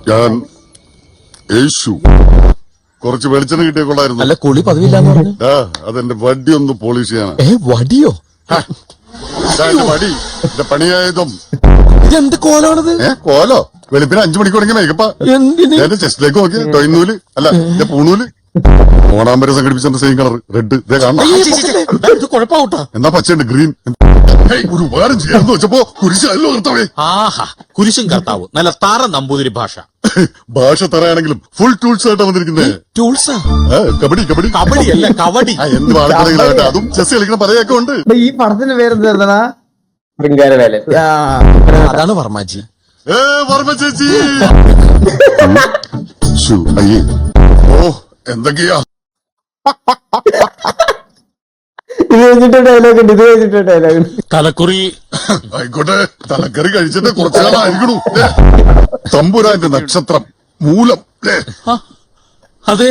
ഞാൻ യേശു കുറച്ച് വെളിച്ചെണ്ണ കിട്ടിയ കൊള്ളായിരുന്നു. അല്ല കുളി പതിവില്ലാന്ന് പറഞ്ഞു. അതെന്റെ വടി ഒന്ന് പോളിഷ് ചെയ്യാനാ. വടിയോ? വടി എന്റെ പണിയായതും. ഇതെന്ത് കോലാണത്? കോലോ? വെളുപ്പിന് 5 മണിക്ക് തുടങ്ങിയ മേക്കപ്പാ. എന്റെ ചെസ്റ്റിലേക്ക് നോക്കിയ തൊയ്നൂല് അല്ല എന്റെ പൂണൂല്. ഓണാമ്പരം സംഘടിപ്പിച്ച സെയിം കളർ റെഡ്. ഇതേ കാണണം. കുഴപ്പമാവട്ടാ. എന്നാ പച്ചയുണ്ട് ഗ്രീൻ. ഒരു ഉപകാരം ചെയ്യാന്ന് വെച്ചപ്പോ കുരിശല്ലോ കർത്താവേ. ആഹാ, കുരിശും കർത്താവ് നല്ല താറ നമ്പൂതിരി ഭാഷ. ഭാഷ തറയാണെങ്കിലും ഫുൾ ടൂൾസ് ആയിട്ടാ വന്നിരിക്കുന്നത്. ടൂൾസാ? കബഡി കബഡി കബഡി അല്ല കബഡി. എന്ത് വാഴക്കടകളായിട്ട് അതും ചെസ് കളിക്കുന്ന പലയൊക്കെ ഉണ്ട്. ഈ പടത്തിന്റെ പേരെന്താ? ശൃംഗാരവേല. അതാണ് വർമാജി. വർമ്മ ചേച്ചി. അയ്യേ ഓ എന്തൊക്കെയാ ഇത് വെച്ചിട്ട് ഡയലോഗ് ഉണ്ട്. ഇത് വെച്ചിട്ട് ഡയലോഗ് ഉണ്ട്. തലക്കുറി ആയിക്കോട്ടെ. തലക്കറി കഴിച്ചിട്ട് കുറച്ചു കാലം ആയിരിക്കണു. തമ്പുരാന്റെ നക്ഷത്രം മൂലം. അതെ,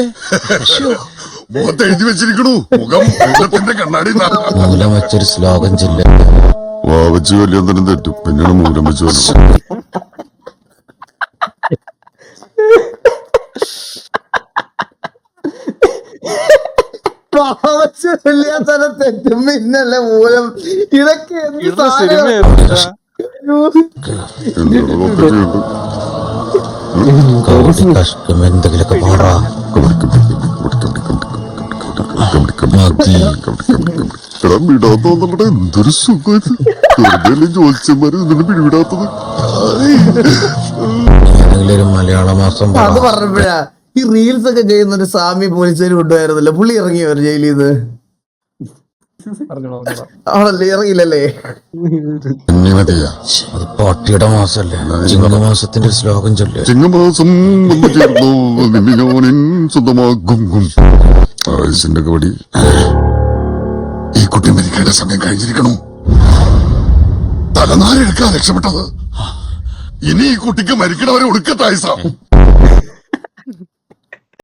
മുഖത്ത് എഴുതി വെച്ചിരിക്കണു. മുഖം മൂലത്തിന്റെ കണ്ണാടി. മൂലം വെച്ചൊരു ശ്ലോകം ചൊല്ല. വാവച്ചു വലിയൊന്നും തെറ്റും. പിന്നീട് മൂലം വെച്ച് വന്നു. തെറ്റും പിന്നല്ലേ മൂലം. ഇതൊക്കെ കഷ്ടം എന്തെങ്കിലൊക്കെ പാടാ. പിടിവിടാത്ത എന്തൊരു സുഖം. ജോത്സ്യന്മാര് ഇതിന് പിടിവിടാത്തത്. ഏതെങ്കിലും മലയാള മാസം അത് പറഞ്ഞപ്പോഴാ ഈ റീൽസ് ഒക്കെ ചെയ്യുന്ന ഒരു സാമി പോലീസുകാർ കൊണ്ടുപോയിരുന്നല്ലോ. പുള്ളി ഇറങ്ങിയോ ജയിലിൽ നിന്ന്? ആണല്ലേ, ഇറങ്ങിയില്ലല്ലേ? അത് പാട്ടിയുടെ മാസല്ലേ? ചിങ്ങമാസത്തിന്റെ ശ്ലോകം ചൊല്ലേ. ചിങ്ങമാസം ചേർന്നു നിമിയോനിൻ സ്വന്തമാകും. ആയുസിന്റെ കബടി. ഈ കുട്ടി മരിക്കേണ്ട സമയം കഴിഞ്ഞിരിക്കണു. തലനാരെടുക്കാൻ രക്ഷപ്പെട്ടത്. ഇനി ഈ കുട്ടിക്ക് മരിക്കണവരെ ഒടുക്കത്തായുസ.